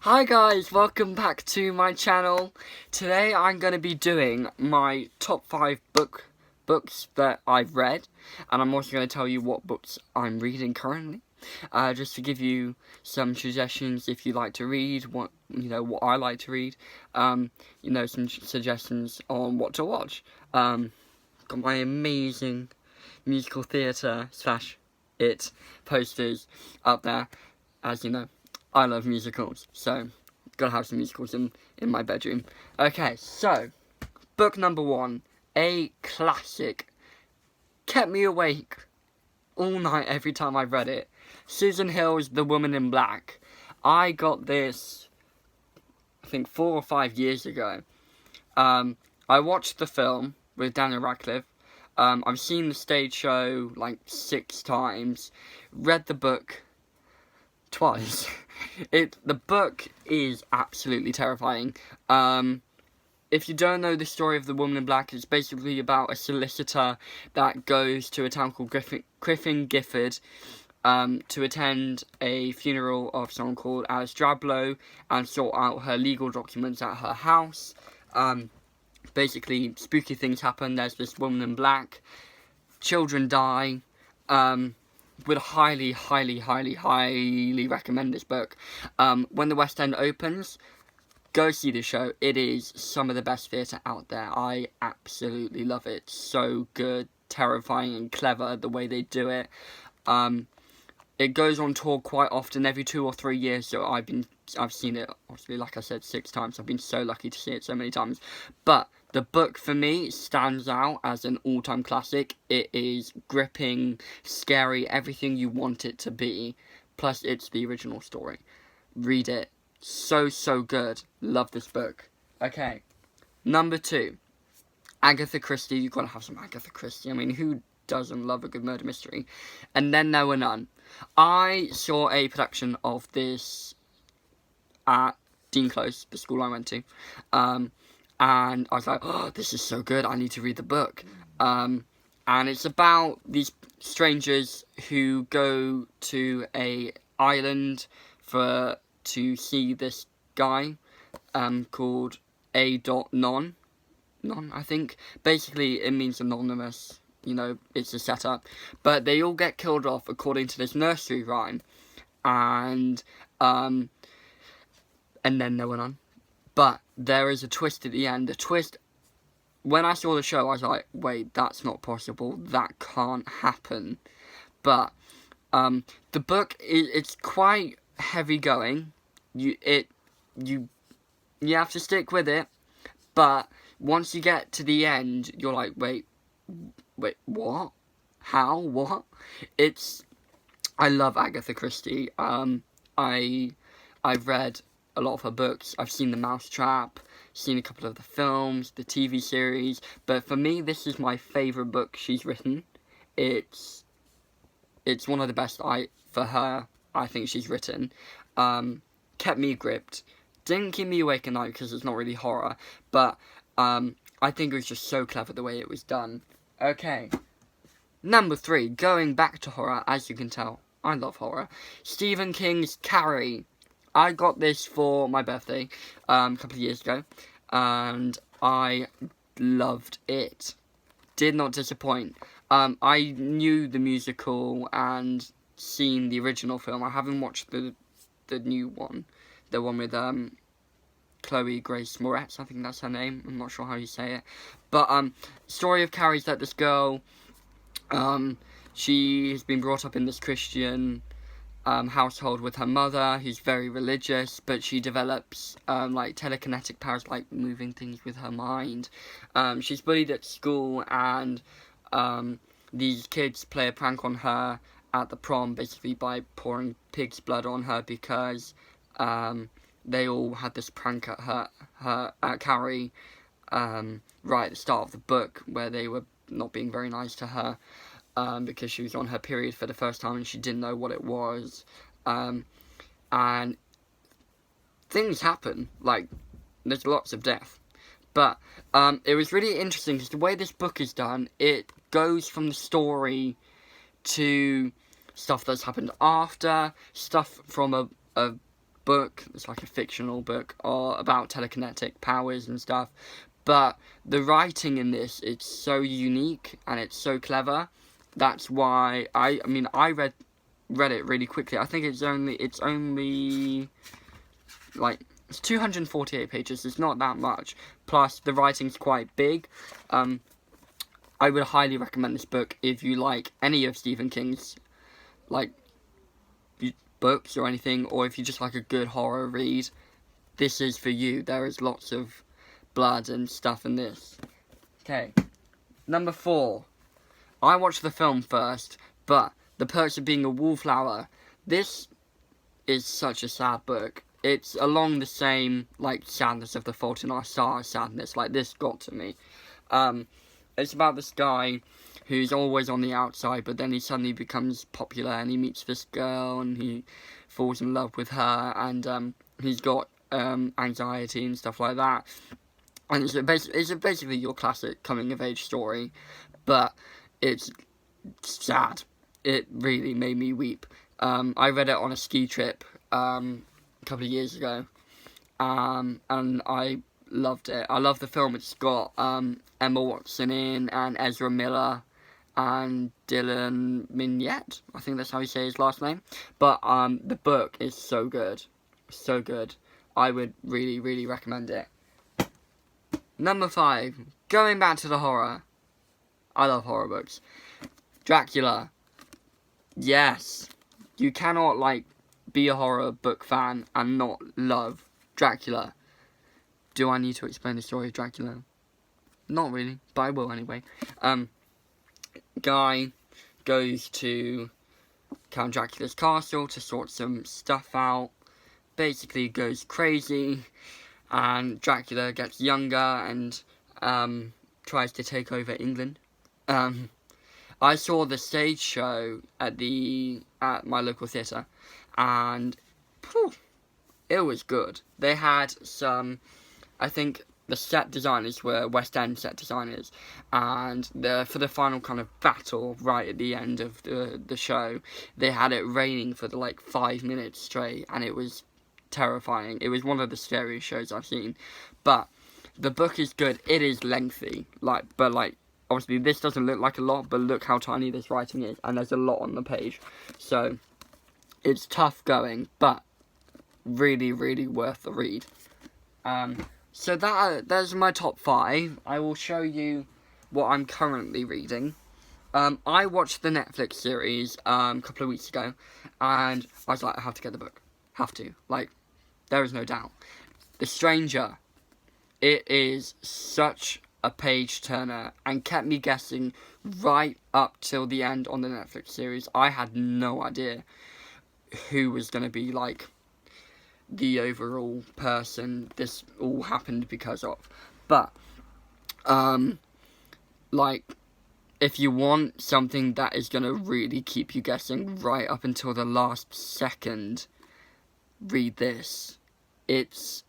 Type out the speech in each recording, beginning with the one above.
Hi guys, welcome back to my channel. Today I'm going to be doing my top 5 books that I've read, and I'm also going to tell you what books I'm reading currently. Just to give you some suggestions if you like to read, what I like to read. Some suggestions on what to watch. Got my amazing musical theatre / it posters up there, as you know. I love musicals, so gotta have some musicals in my bedroom. Okay, so book number 1, a classic, kept me awake all night every time I read it. Susan Hill's The Woman in Black. I got this, I think 4 or 5 years ago. I watched the film with Daniel Radcliffe. I've seen the stage show like 6 times. Read the book twice. The book is absolutely terrifying. If you don't know the story of The Woman in Black, it's basically about a solicitor that goes to a town called Griffin Gifford to attend a funeral of someone called Alice Drablow and sort out her legal documents at her house. Basically, spooky things happen. There's this woman in black. Children die. Would highly recommend this book. When the West End opens, go see the show. It is some of the best theatre out there. I absolutely love it. So good, terrifying and clever the way they do it. It goes on tour quite often, every 2 or 3 years, so I've seen it, obviously, like I said, 6 times. I've been so lucky to see it so many times. But the book, for me, stands out as an all-time classic. It is gripping, scary, everything you want it to be. Plus, it's the original story. Read it. So good. Love this book. Okay. Number 2. Agatha Christie. You've got to have some Agatha Christie. I mean, who doesn't love a good murder mystery? And Then There Were None. I saw a production of this at Dean Close, the school I went to. And I was like, oh, this is so good, I need to read the book. And it's about these strangers who go to a island to see this guy called A.Non, I think. Basically, it means anonymous. It's a setup. But they all get killed off according to this nursery rhyme. And then there were none. But there is a twist at the end. The twist, when I saw the show, I was like, wait, that's not possible. That can't happen. But the book, it's quite heavy going. You have to stick with it. But once you get to the end, you're like, wait, what? How? What? I love Agatha Christie. I've read a lot of her books. I've seen The Mousetrap, seen a couple of the films, the TV series, but for me, this is my favourite book she's written. It's one of the best for her, I think she's written. Kept me gripped. Didn't keep me awake at night because it's not really horror, but I think it was just so clever the way it was done. Okay. Number 3, going back to horror, as you can tell, I love horror. Stephen King's Carrie. I got this for my birthday a couple of years ago, and I loved it. Did not disappoint. I knew the musical and seen the original film. I haven't watched the new one, the one with Chloe Grace Moretz, I think that's her name. I'm not sure how you say it. But story of Carrie is that this girl, she has been brought up in this Christian household with her mother, who's very religious, but she develops like telekinetic powers, like moving things with her mind. She's bullied at school, and these kids play a prank on her at the prom, basically by pouring pig's blood on her, because they all had this prank at Carrie right at the start of the book, where they were not being very nice to her. Because she was on her period for the first time and she didn't know what it was. And things happen, like, there's lots of death. But it was really interesting because the way this book is done, it goes from the story to stuff that's happened after, stuff from a book. It's like a fictional book or about telekinetic powers and stuff. But the writing in this, it's so unique and it's so clever. That's why I read it really quickly. I think it's only like it's 248 pages. It's not that much. Plus the writing's quite big. I would highly recommend this book if you like any of Stephen King's like books or anything, or if you just like a good horror read. This is for you. There is lots of blood and stuff in this. Okay, number 4. I watched the film first, but The Perks of Being a Wallflower. This is such a sad book. It's along the same like sadness of The Fault in Our Stars sadness. Like, this got to me. It's about this guy who's always on the outside, but then he suddenly becomes popular and he meets this girl and he falls in love with her, and he's got anxiety and stuff like that. And it's basically your classic coming-of-age story, but it's sad. It really made me weep. I read it on a ski trip a couple of years ago, and I loved it. I love the film. It's got Emma Watson in, and Ezra Miller, and Dylan Mignette. I think that's how you say his last name. But the book is so good. So good. I would really, really recommend it. Number 5. Going back to the horror. I love horror books. Dracula. Yes. You cannot, like, be a horror book fan and not love Dracula. Do I need to explain the story of Dracula? Not really, but I will anyway. Guy goes to Count Dracula's castle to sort some stuff out. Basically goes crazy, and Dracula gets younger and tries to take over England. I saw the stage show at my local theatre, and it was good. They had some, I think the set designers were West End set designers, and for the final kind of battle right at the end of the show, they had it raining for 5 minutes straight, and it was terrifying. It was one of the scariest shows I've seen. But the book is good. It is lengthy, but obviously this doesn't look like a lot, but look how tiny this writing is, and there's a lot on the page. So it's tough going, but really, really worth the read. So that's my top 5. I will show you what I'm currently reading. I watched the Netflix series a couple of weeks ago, and I was like, I have to get the book. Have to. There is no doubt. The Stranger. It is such a page turner and kept me guessing right up till the end on the Netflix series. I had no idea who was going to be the overall person this all happened because of. But if you want something that is going to really keep you guessing right up until the last second, read this. It's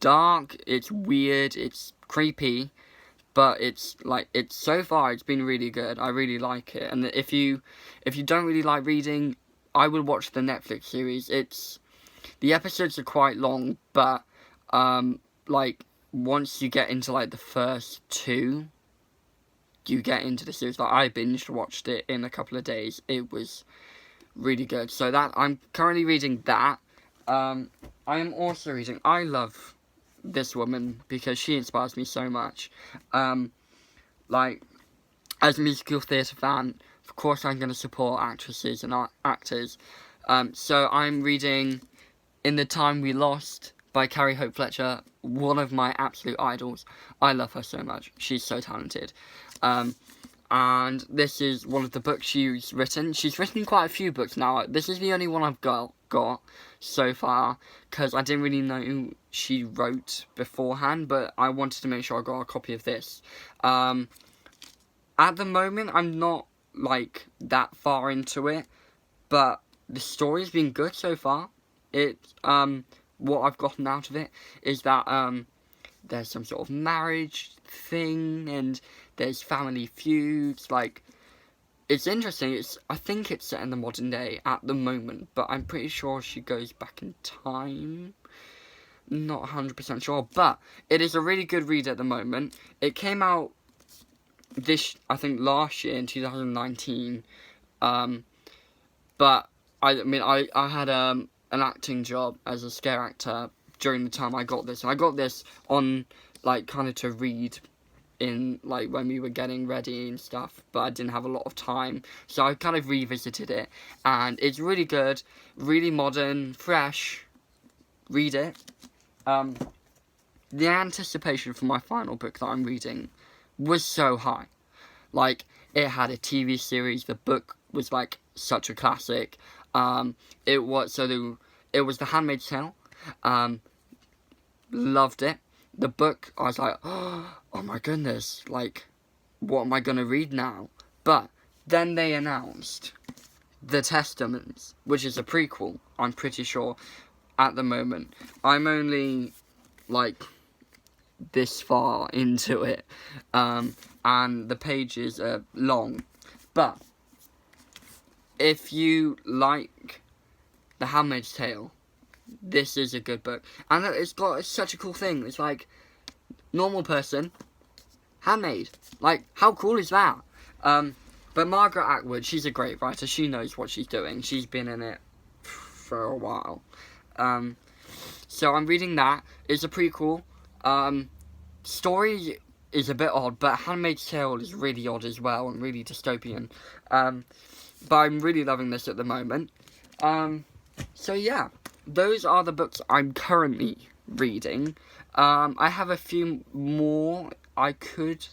dark, it's weird, it's creepy, but it's so far it's been really good. I really like it. And if you don't really like reading, I would watch the Netflix series. The episodes are quite long, but once you get into the first 2, you get into the series. I binged watched it in a couple of days. It was really good. So that I'm currently reading that. I am also reading. I love this woman because she inspires me so much. As a musical theatre fan, of course I'm going to support actresses and actors. So I'm reading In the Time We Lost by Carrie Hope Fletcher, one of my absolute idols. I love her so much. She's so talented. And this is one of the books she's written. She's written quite a few books now. This is the only one I've got so far, because I didn't really know she wrote beforehand, but I wanted to make sure I got a copy of this. At the moment, I'm not that far into it, but the story's been good so far. What I've gotten out of it is that there's some sort of marriage thing, and there's family feuds. it's interesting. I think it's set in the modern day at the moment, but I'm pretty sure she goes back in time. Not 100% sure, but it is a really good read at the moment. It came out I think last year in 2019. But I mean, I had an acting job as a scare actor during the time I got this. And I got this on, like, kind of to read in, like, when we were getting ready and stuff, but I didn't have a lot of time, so I kind of revisited it, and it's really good, really modern, fresh. Read it. The anticipation for my final book that I'm reading was so high. Like, it had a TV series, the book was, like, such a classic. It was The Handmaid's Tale. Loved it. The book, I was like, oh my goodness, like, what am I going to read now? But then they announced The Testaments, which is a prequel, I'm pretty sure, at the moment. I'm only, like, this far into it, and the pages are long. But if you like The Handmaid's Tale, this is a good book. And it's such a cool thing. It's like, normal person, handmaid. Like, how cool is that? But Margaret Atwood, she's a great writer. She knows what she's doing. She's been in it for a while. So I'm reading that. It's a prequel. Story is a bit odd, but Handmaid's Tale is really odd as well, and really dystopian. But I'm really loving this at the moment. So yeah, those are the books I'm currently reading. I have a few more I could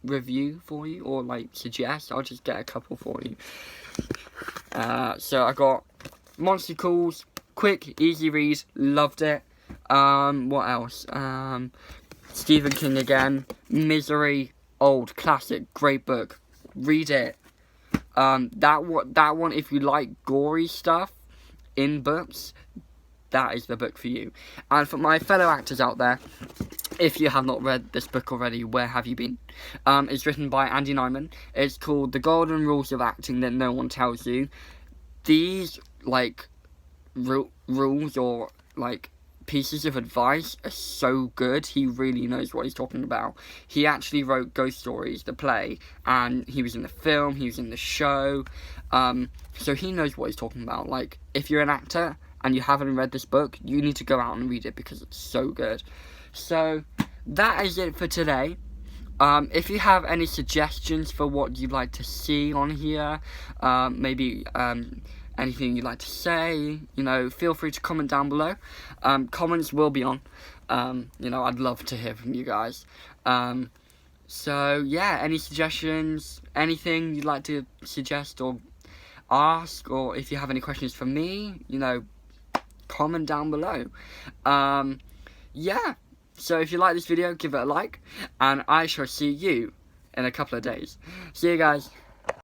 review for you, or, like, suggest. I'll just get a couple for you. So I got Monster Calls, quick, easy read, loved it. What else? Stephen King again, Misery, old classic, great book. Read it. That one, if you like gory stuff in books, that is the book for you. And for my fellow actors out there, if you have not read this book already, where have you been? It's written by Andy Nyman. It's called The Golden Rules of Acting That No One Tells You. These, like, rules or, like, pieces of advice are so good. He really knows what he's talking about. He actually wrote Ghost Stories, the play, and he was in the film, he was in the show. So he knows what he's talking about. Like, if you're an actor and you haven't read this book, you need to go out and read it because it's so good. So that is it for today. If you have any suggestions for what you'd like to see on here, maybe anything you'd like to say, feel free to comment down below. Comments will be on. I'd love to hear from you guys. So yeah, any suggestions, anything you'd like to suggest or ask, or if you have any questions for me, comment down below. Yeah, so if you like this video, give it a like, and I shall see you in a couple of days. See you guys.